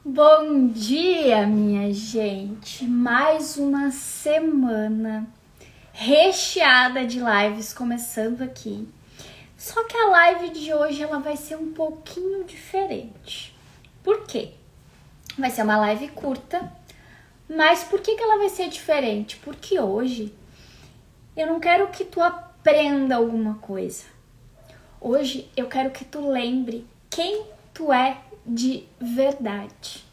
Bom dia, minha gente! Mais uma semana recheada de lives começando aqui. Só que a live de hoje ela vai ser um pouquinho diferente. Por quê? Vai ser uma live curta, mas por que ela vai ser diferente? Porque hoje eu não quero que tu aprenda alguma coisa. Hoje eu quero que tu lembre quem tu é de verdade.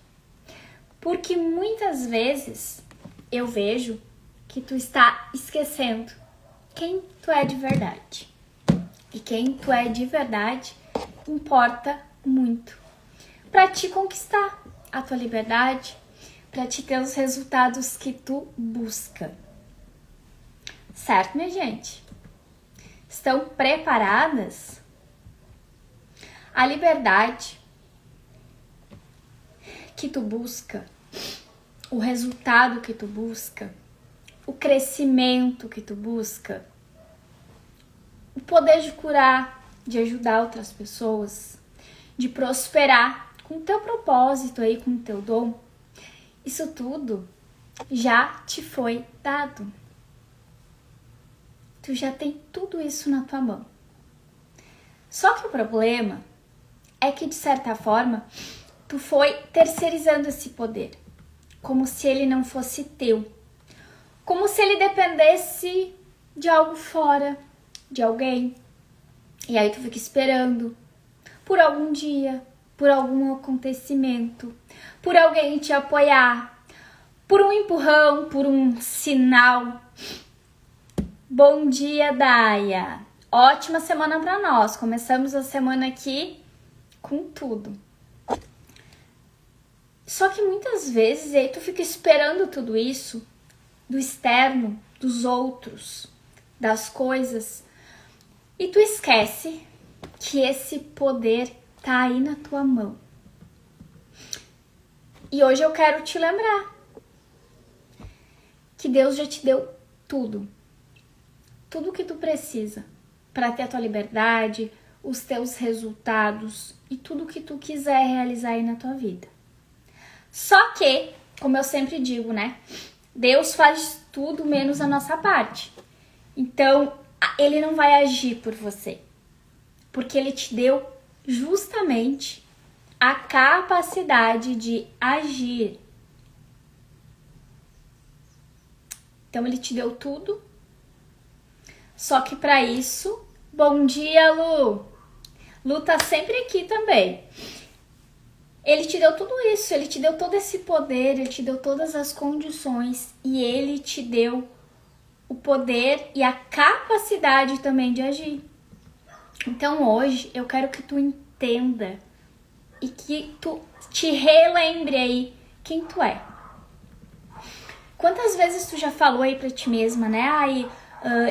Porque muitas vezes eu vejo que tu está esquecendo quem tu é de verdade. E quem tu é de verdade importa muito para te conquistar a tua liberdade, para te ter os resultados que tu busca. Certo, minha gente? Estão preparadas? A liberdade que tu busca, o resultado que tu busca, o crescimento que tu busca, o poder de curar, de ajudar outras pessoas, de prosperar com o teu propósito aí, com o teu dom, isso tudo já te foi dado. Tu já tem tudo isso na tua mão. Só que o problema é que, de certa forma, tu foi terceirizando esse poder, como se ele não fosse teu, como se ele dependesse de algo fora, de alguém. E aí tu fica esperando por algum dia, por algum acontecimento, por alguém te apoiar, por um empurrão, por um sinal. Bom dia, Daia! Ótima semana para nós. Começamos a semana aqui com tudo. Só que muitas vezes aí tu fica esperando tudo isso do externo, dos outros, das coisas, e tu esquece que esse poder tá aí na tua mão. E hoje eu quero te lembrar que Deus já te deu tudo. Tudo que tu precisa para ter a tua liberdade, os teus resultados e tudo que tu quiser realizar aí na tua vida. Só que, como eu sempre digo, né? Deus faz tudo menos a nossa parte. Então, ele não vai agir por você. Porque ele te deu justamente a capacidade de agir. Então, ele te deu tudo. Só que para isso, bom dia, Lu! Lu tá sempre aqui também. Ele te deu tudo isso, ele te deu todo esse poder, ele te deu todas as condições e ele te deu o poder e a capacidade também de agir. Então hoje eu quero que tu entenda e que tu te relembre aí quem tu é. Quantas vezes tu já falou aí pra ti mesma, né?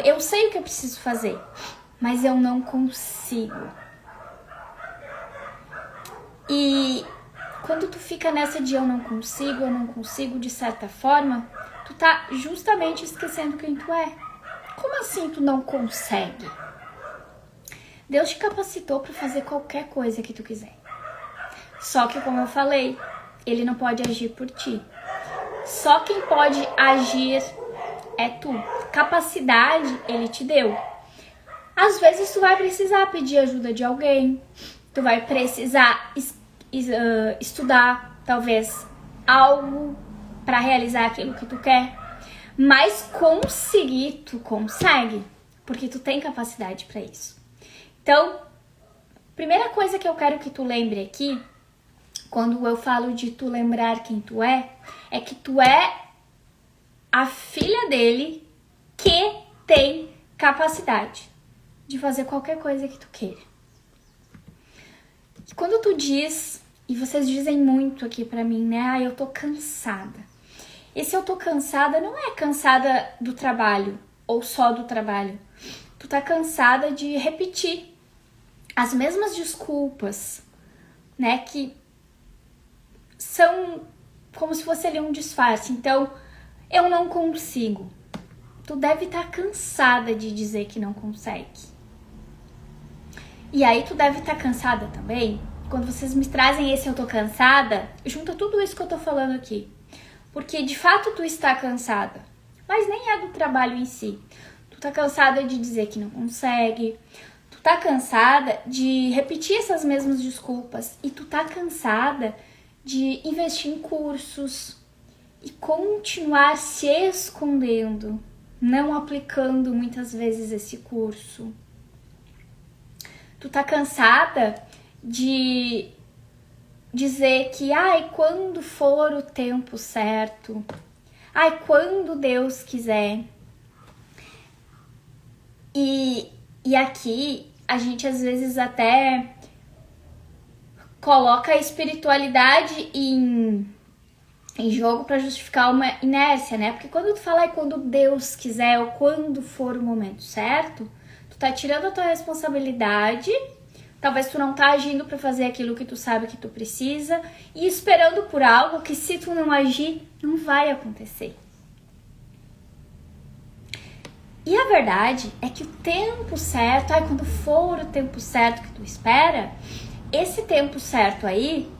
Eu sei o que eu preciso fazer, mas eu não consigo. E quando tu fica nessa de eu não consigo, de certa forma, tu tá justamente esquecendo quem tu é. Como assim tu não consegue? Deus te capacitou para fazer qualquer coisa que tu quiser. Só que, como eu falei, ele não pode agir por ti. Só quem pode agir é tu. Capacidade ele te deu. Às vezes tu vai precisar pedir ajuda de alguém. Tu vai precisar estudar, talvez, algo para realizar aquilo que tu quer. Mas conseguir, tu consegue. Porque tu tem capacidade para isso. Então, primeira coisa que eu quero que tu lembre aqui, quando eu falo de tu lembrar quem tu é que tu é a filha dele que tem capacidade de fazer qualquer coisa que tu queira. E quando tu diz, e vocês dizem muito aqui pra mim, né? Eu tô cansada. Esse eu tô cansada não é cansada do trabalho ou só do trabalho. Tu tá cansada de repetir as mesmas desculpas, né? Que são como se fosse ali um disfarce. Então, eu não consigo. Tu deve estar cansada de dizer que não consegue. E aí tu deve estar cansada também quando vocês me trazem esse eu tô cansada, junta tudo isso que eu tô falando aqui. Porque de fato tu está cansada, mas nem é do trabalho em si. Tu tá cansada de dizer que não consegue, tu tá cansada de repetir essas mesmas desculpas e tu tá cansada de investir em cursos e continuar se escondendo, não aplicando muitas vezes esse curso. Tu tá cansada de dizer que, quando for o tempo certo, quando Deus quiser. E aqui a gente às vezes até coloca a espiritualidade em jogo para justificar uma inércia, né? Porque quando tu fala quando Deus quiser ou quando for o momento certo, tu tá tirando a tua responsabilidade. Talvez tu não tá agindo para fazer aquilo que tu sabe que tu precisa e esperando por algo que se tu não agir, não vai acontecer. E a verdade é que o tempo certo, quando for o tempo certo que tu espera, esse tempo certo aí,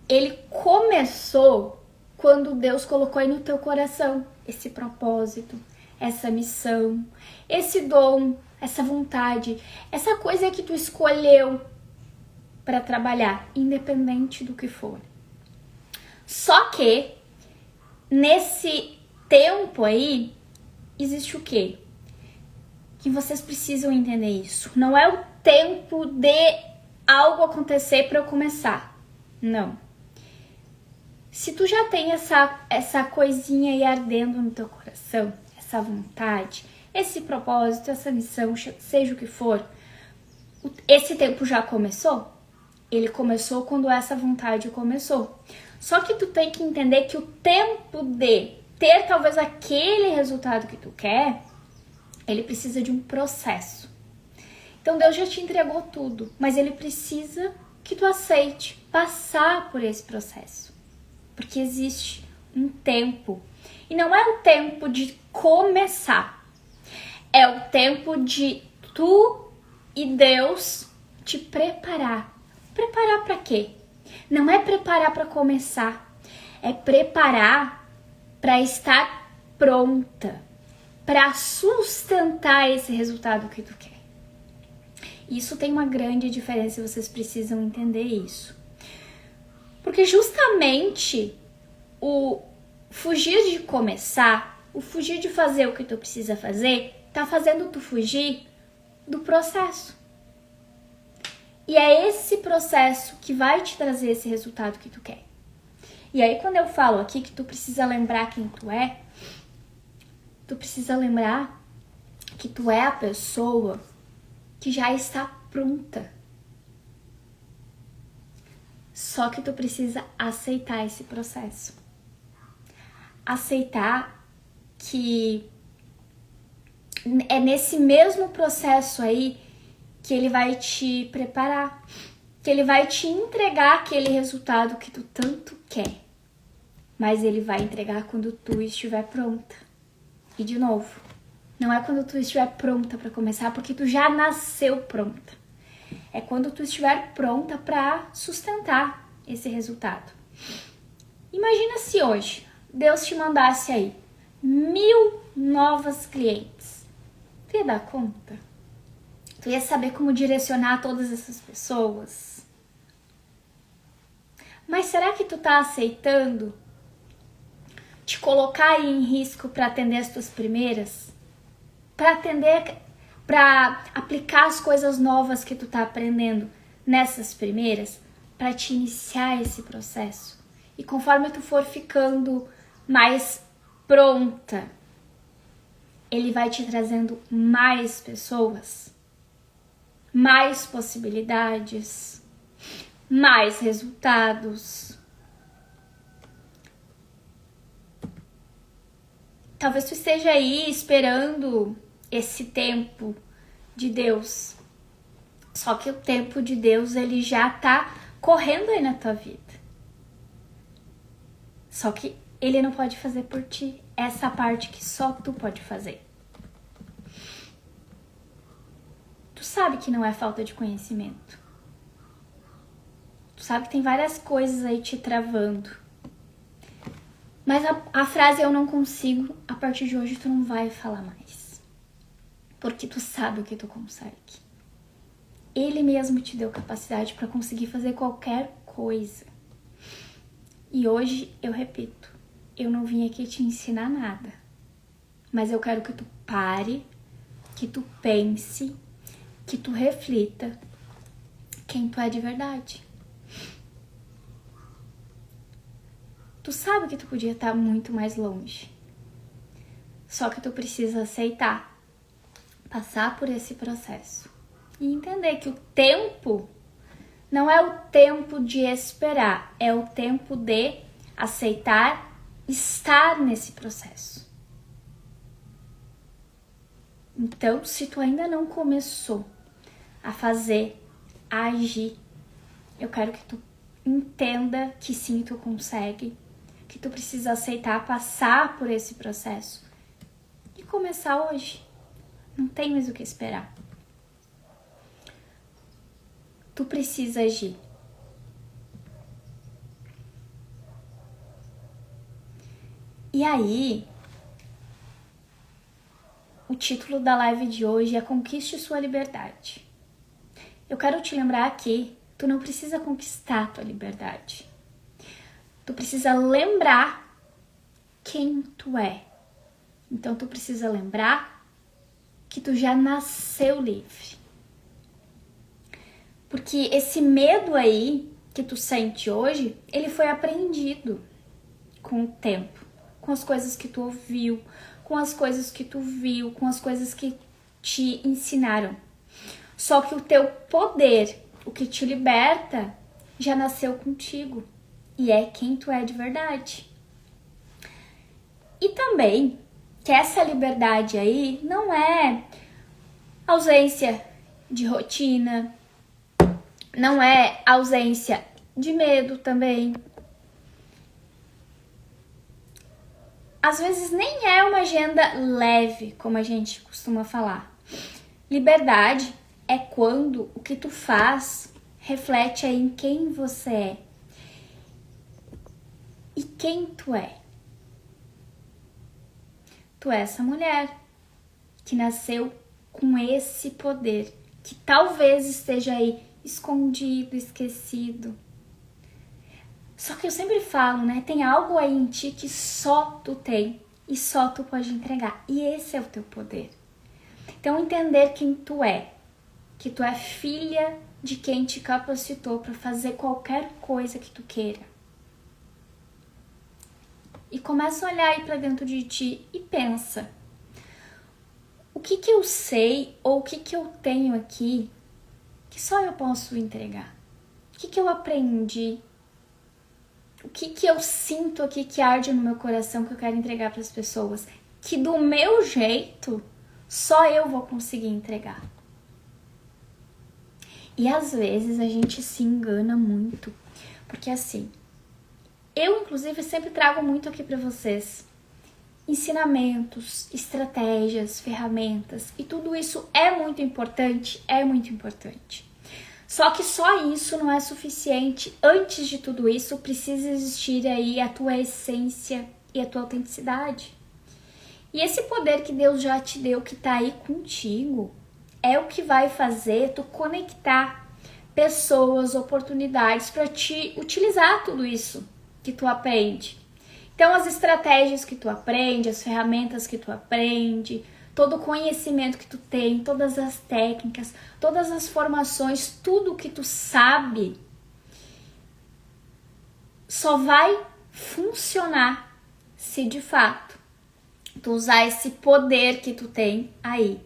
ele começou quando Deus colocou aí no teu coração esse propósito, essa missão, esse dom, essa vontade, essa coisa que tu escolheu para trabalhar, independente do que for. Só que nesse tempo aí existe o quê? Que vocês precisam entender isso. Não é o tempo de algo acontecer para eu começar. Não. Se tu já tem essa coisinha aí ardendo no teu coração, essa vontade, esse propósito, essa missão, seja o que for, esse tempo já começou? Ele começou quando essa vontade começou. Só que tu tem que entender que o tempo de ter talvez aquele resultado que tu quer, ele precisa de um processo. Então Deus já te entregou tudo, mas ele precisa que tu aceite passar por esse processo. Porque existe um tempo. E não é o tempo de começar. É o tempo de tu e Deus te preparar. Preparar para quê? Não é preparar para começar. É preparar para estar pronta. Para sustentar esse resultado que tu quer. Isso tem uma grande diferença e vocês precisam entender isso. Porque justamente o fugir de começar, o fugir de fazer o que tu precisa fazer, tá fazendo tu fugir do processo. E é esse processo que vai te trazer esse resultado que tu quer. E aí quando eu falo aqui que tu precisa lembrar quem tu é, tu precisa lembrar que tu é a pessoa que já está pronta. Só que tu precisa aceitar esse processo. Aceitar que é nesse mesmo processo aí que ele vai te preparar, que ele vai te entregar aquele resultado que tu tanto quer. Mas ele vai entregar quando tu estiver pronta. E de novo, não é quando tu estiver pronta para começar, porque tu já nasceu pronta. É quando tu estiver pronta para sustentar esse resultado. Imagina se hoje Deus te mandasse aí 1000 novas clientes. Tu ia dar conta? Tu ia saber como direcionar todas essas pessoas? Mas será que tu tá aceitando te colocar aí em risco para atender as tuas primeiras? Para aplicar as coisas novas que tu tá aprendendo nessas primeiras, para te iniciar esse processo. E conforme tu for ficando mais pronta, ele vai te trazendo mais pessoas, mais possibilidades, mais resultados. Talvez tu esteja aí esperando esse tempo de Deus. Só que o tempo de Deus, ele já tá correndo aí na tua vida. Só que ele não pode fazer por ti essa parte que só tu pode fazer. Tu sabe que não é falta de conhecimento. Tu sabe que tem várias coisas aí te travando. Mas a frase eu não consigo, a partir de hoje tu não vai falar mais. Porque tu sabe o que tu consegue. Ele mesmo te deu capacidade para conseguir fazer qualquer coisa. E hoje eu repito, eu não vim aqui te ensinar nada. Mas eu quero que tu pare, que tu pense, que tu reflita quem tu é de verdade. Tu sabe que tu podia estar muito mais longe. Só que tu precisa aceitar, passar por esse processo e entender que o tempo não é o tempo de esperar, é o tempo de aceitar estar nesse processo. Então, se tu ainda não começou a fazer, a agir, eu quero que tu entenda que sim, tu consegue, que tu precisa aceitar passar por esse processo e começar hoje. Não tem mais o que esperar. Tu precisa agir. E aí, o título da live de hoje é Conquiste Sua Liberdade. Eu quero te lembrar que tu não precisa conquistar tua liberdade. Tu precisa lembrar quem tu é. Então tu precisa lembrar que tu já nasceu livre. Porque esse medo aí que tu sente hoje, ele foi aprendido com o tempo, com as coisas que tu ouviu, com as coisas que tu viu, com as coisas que te ensinaram. Só que o teu poder, o que te liberta, já nasceu contigo e é quem tu é de verdade. E também que essa liberdade aí não é ausência de rotina, não é ausência de medo também. Às vezes nem é uma agenda leve, como a gente costuma falar. Liberdade é quando o que tu faz reflete aí em quem você é. E quem tu é? Tu é essa mulher que nasceu com esse poder, que talvez esteja aí escondido, esquecido. Só que eu sempre falo, né? Tem algo aí em ti que só tu tem e só tu pode entregar. E esse é o teu poder. Então entender quem tu é, que tu é filha de quem te capacitou para fazer qualquer coisa que tu queira. E começa a olhar aí para dentro de ti e pensa: o que eu sei ou o que eu tenho aqui que só eu posso entregar? O que eu aprendi? O que eu sinto aqui que arde no meu coração que eu quero entregar para as pessoas? Que do meu jeito só eu vou conseguir entregar. E às vezes a gente se engana muito, porque assim, eu inclusive sempre trago muito aqui para vocês ensinamentos, estratégias, ferramentas, e tudo isso é muito importante, Só que só isso não é suficiente. Antes de tudo isso, precisa existir aí a tua essência e a tua autenticidade. E esse poder que Deus já te deu, que tá aí contigo, é o que vai fazer tu conectar pessoas, oportunidades para te utilizar tudo isso que tu aprende. Então, as estratégias que tu aprende, as ferramentas que tu aprende, todo o conhecimento que tu tem, todas as técnicas, todas as formações, tudo que tu sabe, só vai funcionar se de fato tu usar esse poder que tu tem aí,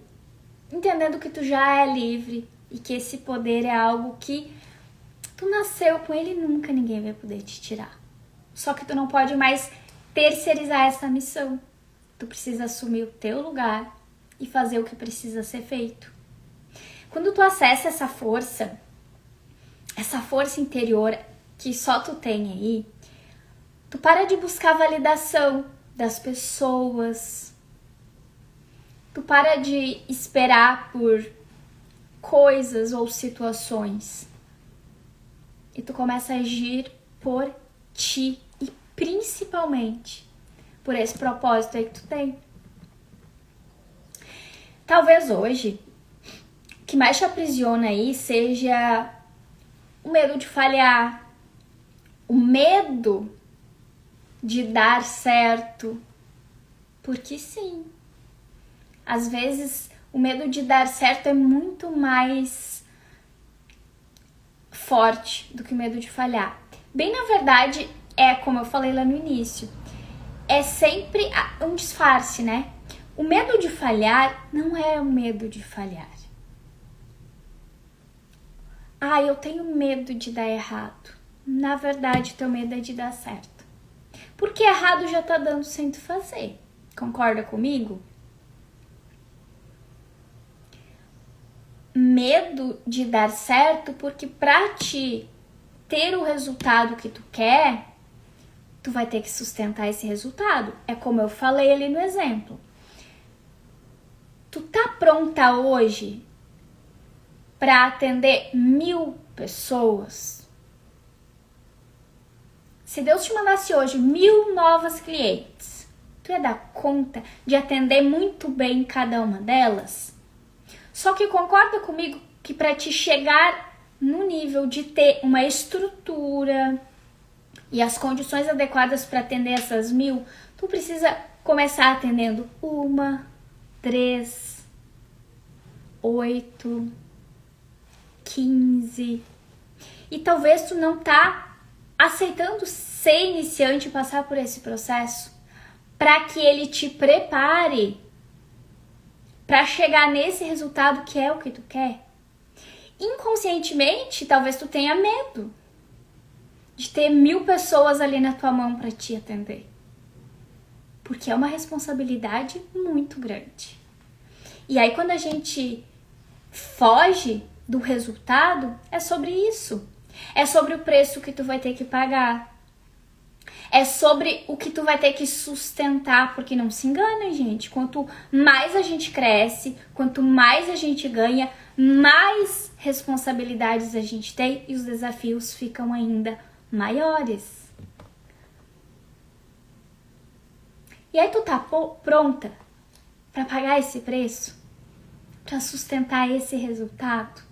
entendendo que tu já é livre e que esse poder é algo que tu nasceu com ele e nunca ninguém vai poder te tirar. Só que tu não pode mais terceirizar essa missão. Tu precisa assumir o teu lugar e fazer o que precisa ser feito. Quando tu acessa essa força interior que só tu tem aí, tu para de buscar validação das pessoas, tu para de esperar por coisas ou situações. e tu começa a agir por ti e principalmente por esse propósito aí que tu tem. Talvez hoje o que mais te aprisiona aí seja o medo de falhar, o medo de dar certo, porque sim, às vezes o medo de dar certo é muito mais forte do que o medo de falhar. Bem, na verdade, é como eu falei lá no início, é sempre um disfarce, né? O medo de falhar não é o medo de falhar. Ah, eu tenho medo de dar errado. Na verdade, teu medo é de dar certo. Porque errado já tá dando sem tu fazer. Concorda comigo? Medo de dar certo porque pra te ter o resultado que tu quer, tu vai ter que sustentar esse resultado. É como eu falei ali no exemplo. Tu tá pronta hoje para atender 1000 pessoas? Se Deus te mandasse hoje 1000 novas clientes, tu ia dar conta de atender muito bem cada uma delas? Só que concorda comigo que para te chegar no nível de ter uma estrutura e as condições adequadas para atender essas 1000, tu precisa começar atendendo 1, 3, 8, 15. E talvez tu não tá aceitando ser iniciante e passar por esse processo para que ele te prepare para chegar nesse resultado que é o que tu quer. Inconscientemente, talvez tu tenha medo de ter 1000 pessoas ali na tua mão para te atender. Porque é uma responsabilidade muito grande. E aí quando a gente foge do resultado, é sobre isso. É sobre o preço que tu vai ter que pagar. É sobre o que tu vai ter que sustentar, porque não se engana, gente. Quanto mais a gente cresce, quanto mais a gente ganha, mais responsabilidades a gente tem e os desafios ficam ainda maiores. E aí tu tá pronta para pagar esse preço? Para sustentar esse resultado?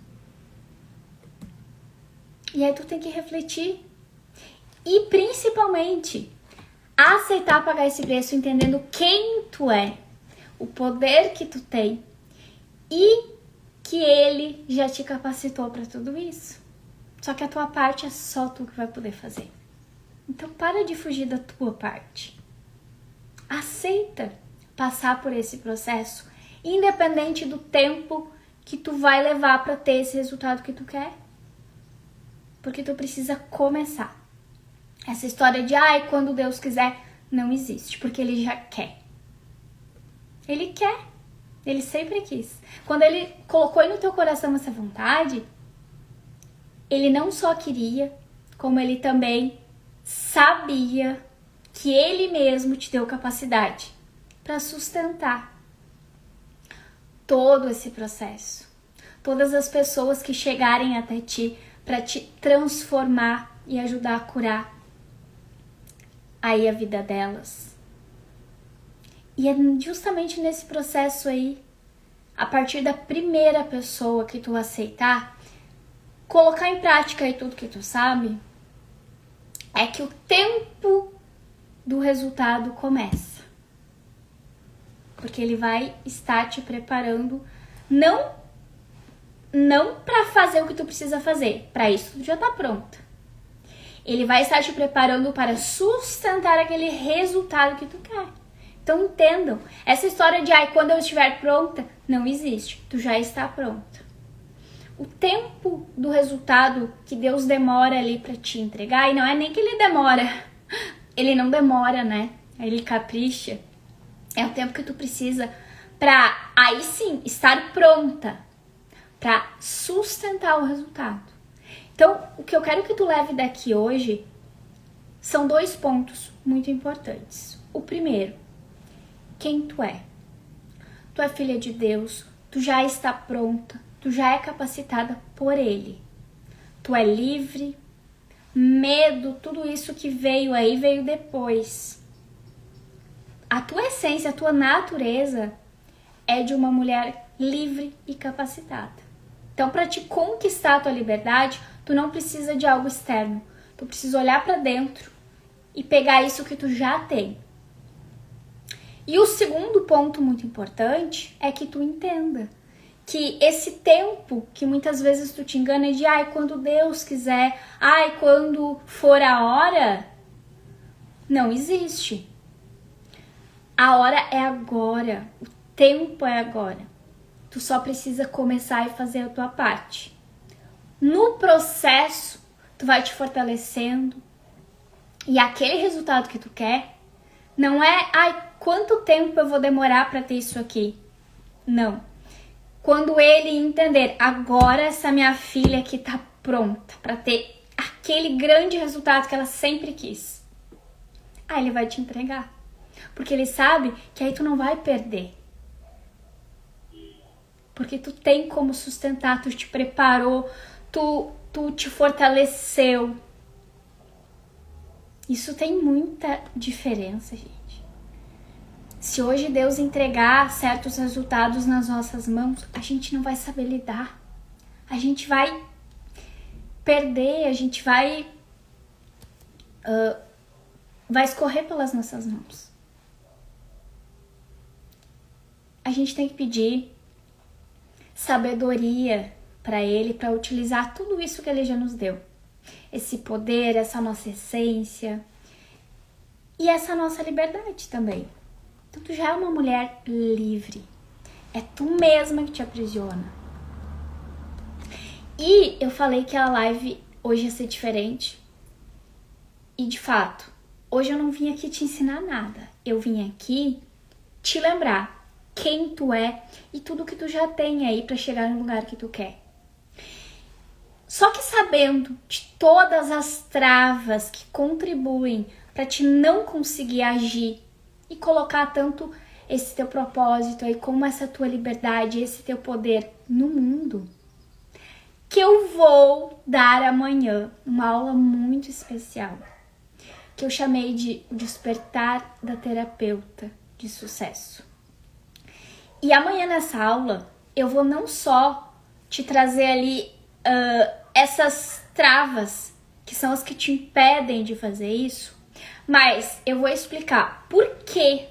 E aí tu tem que refletir. E principalmente, aceitar pagar esse preço entendendo quem tu é, o poder que tu tem e que ele já te capacitou para tudo isso. Só que a tua parte é só tu que vai poder fazer. Então para de fugir da tua parte. Aceita passar por esse processo, independente do tempo que tu vai levar para ter esse resultado que tu quer. Porque tu precisa começar. Essa história de, quando Deus quiser, não existe, porque Ele já quer. Ele quer, Ele sempre quis. Quando Ele colocou aí no teu coração essa vontade, Ele não só queria, como Ele também sabia que Ele mesmo te deu capacidade para sustentar todo esse processo. Todas as pessoas que chegarem até ti para te transformar e ajudar a curar aí a vida delas. E é justamente nesse processo aí, a partir da primeira pessoa que tu aceitar, colocar em prática aí tudo que tu sabe, é que o tempo do resultado começa. Porque ele vai estar te preparando, não para fazer o que tu precisa fazer, para isso tu já tá pronta. Ele vai estar te preparando para sustentar aquele resultado que tu quer. Então entendam, essa história de quando eu estiver pronta, não existe. Tu já está pronta. O tempo do resultado que Deus demora ali para te entregar, e não é nem que Ele demora, Ele não demora, né? Ele capricha. É o tempo que tu precisa para aí sim estar pronta para sustentar o resultado. Então, o que eu quero que tu leve daqui hoje são 2 pontos muito importantes. O primeiro, quem tu é? Tu é filha de Deus, tu já está pronta, tu já é capacitada por Ele. Tu é livre, medo, tudo isso que veio aí, veio depois. A tua essência, a tua natureza é de uma mulher livre e capacitada. Então, para te conquistar a tua liberdade, tu não precisa de algo externo. Tu precisa olhar para dentro e pegar isso que tu já tem. E o segundo ponto muito importante é que tu entenda que esse tempo que muitas vezes tu te engana de quando Deus quiser, quando for a hora, não existe. A hora é agora, o tempo é agora. Tu só precisa começar e fazer a tua parte. No processo, tu vai te fortalecendo e aquele resultado que tu quer não é, quanto tempo eu vou demorar para ter isso aqui? Não. Quando ele entender, agora essa minha filha aqui tá pronta para ter aquele grande resultado que ela sempre quis. Aí ele vai te entregar. Porque ele sabe que aí tu não vai perder. Porque tu tem como sustentar, tu te preparou, tu te fortaleceu. Isso tem muita diferença, gente. Se hoje Deus entregar certos resultados nas nossas mãos, a gente não vai saber lidar. A gente vai perder, a gente vai escorrer pelas nossas mãos. A gente tem que pedir sabedoria para Ele, para utilizar tudo isso que Ele já nos deu. Esse poder, essa nossa essência e essa nossa liberdade também. Então, tu já é uma mulher livre. É tu mesma que te aprisiona. E eu falei que a live hoje ia ser diferente. E, de fato, hoje eu não vim aqui te ensinar nada. Eu vim aqui te lembrar quem tu é e tudo que tu já tem aí para chegar no lugar que tu quer. Só que sabendo de todas as travas que contribuem para te não conseguir agir e colocar tanto esse teu propósito aí, como essa tua liberdade, esse teu poder no mundo, que eu vou dar amanhã uma aula muito especial, que eu chamei de Despertar da Terapeuta de Sucesso. E amanhã nessa aula, eu vou não só te trazer ali essas travas, que são as que te impedem de fazer isso, mas eu vou explicar por que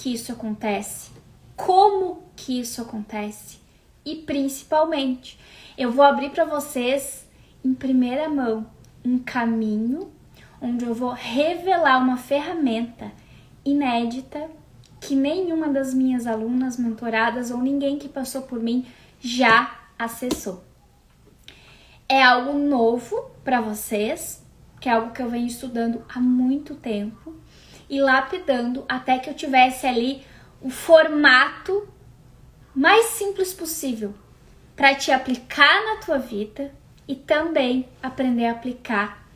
isso acontece, como que isso acontece e principalmente eu vou abrir para vocês em primeira mão um caminho onde eu vou revelar uma ferramenta inédita que nenhuma das minhas alunas, mentoradas ou ninguém que passou por mim já acessou. É algo novo para vocês, que é algo que eu venho estudando há muito tempo e lapidando até que eu tivesse ali o formato mais simples possível para te aplicar na tua vida e também aprender a aplicar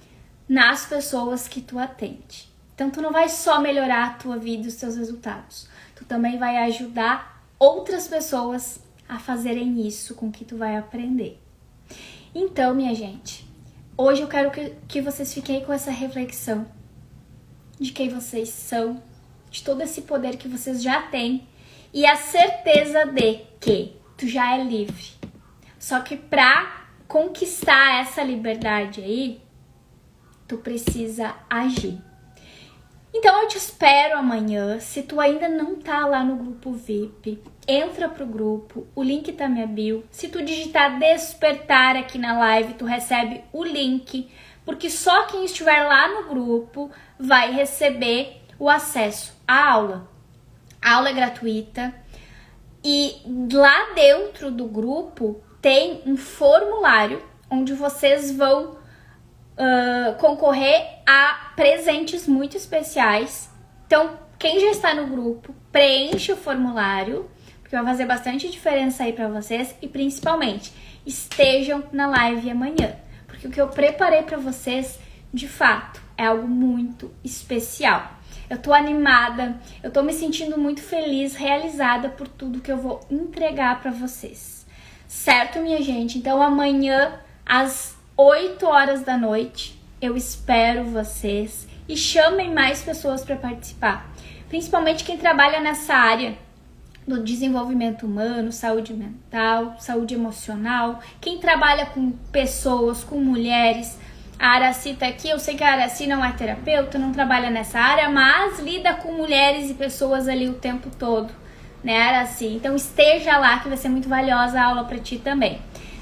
nas pessoas que tu atende. Então, tu não vai só melhorar a tua vida e os teus resultados. Tu também vai ajudar outras pessoas a fazerem isso com que tu vai aprender. Então, minha gente, hoje eu quero que vocês fiquem com essa reflexão de quem vocês são, de todo esse poder que vocês já têm e a certeza de que tu já é livre. Só que para conquistar essa liberdade aí, tu precisa agir. Então eu te espero amanhã. Se tu ainda não tá lá no grupo VIP, entra pro grupo, o link tá na minha bio. Se tu digitar despertar aqui na live, tu recebe o link, porque só quem estiver lá no grupo vai receber o acesso à aula. A aula é gratuita e lá dentro do grupo tem um formulário onde vocês vão concorrer a presentes muito especiais. Então, quem já está no grupo, preenche o formulário, porque vai fazer bastante diferença aí para vocês e principalmente estejam na live amanhã, porque o que eu preparei para vocês, de fato, é algo muito especial. Eu tô animada, eu tô me sentindo muito feliz, realizada por tudo que eu vou entregar para vocês. Certo, minha gente? Então, amanhã, às 8 horas da noite, eu espero vocês e chamem mais pessoas para participar. Principalmente quem trabalha nessa área do desenvolvimento humano, saúde mental, saúde emocional, quem trabalha com pessoas, com mulheres. A Araci tá aqui, eu sei que a Araci não é terapeuta, não trabalha nessa área, mas lida com mulheres e pessoas ali o tempo todo, né, Araci? Então esteja lá que vai ser muito valiosa a aula para ti também.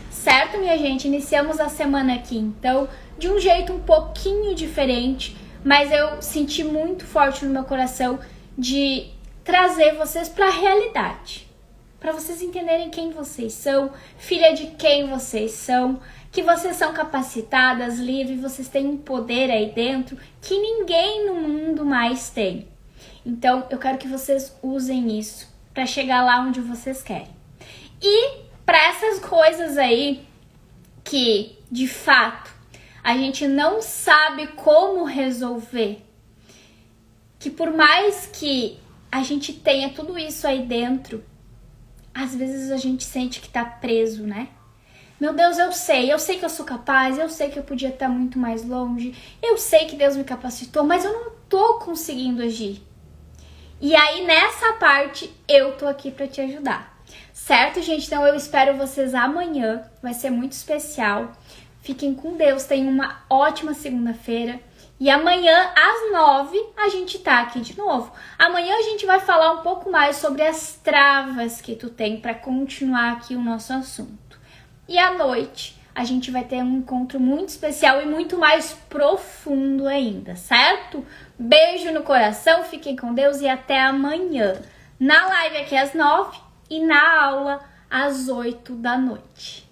Certo, minha gente? Iniciamos a semana aqui, então, de um jeito um pouquinho diferente, mas eu senti muito forte no meu coração de trazer vocês para a realidade, para vocês entenderem quem vocês são, filha de quem vocês são, que vocês são capacitadas, livres, vocês têm um poder aí dentro que ninguém no mundo mais tem. Então, eu quero que vocês usem isso para chegar lá onde vocês querem. E para essas coisas aí que, de fato, a gente não sabe como resolver, que por mais que a gente tenha tudo isso aí dentro, às vezes a gente sente que tá preso, né? Meu Deus, eu sei que eu sou capaz, eu sei que eu podia estar muito mais longe, eu sei que Deus me capacitou, mas eu não tô conseguindo agir. E aí, nessa parte, eu tô aqui pra te ajudar. Certo, gente? Então, eu espero vocês amanhã, vai ser muito especial. Fiquem com Deus, tenham uma ótima segunda-feira. E amanhã, às 9, a gente tá aqui de novo. Amanhã a gente vai falar um pouco mais sobre as travas que tu tem para continuar aqui o nosso assunto. E à noite, a gente vai ter um encontro muito especial e muito mais profundo ainda, certo? Beijo no coração, fiquem com Deus e até amanhã. Na live aqui às 9 e na aula às 8 da noite.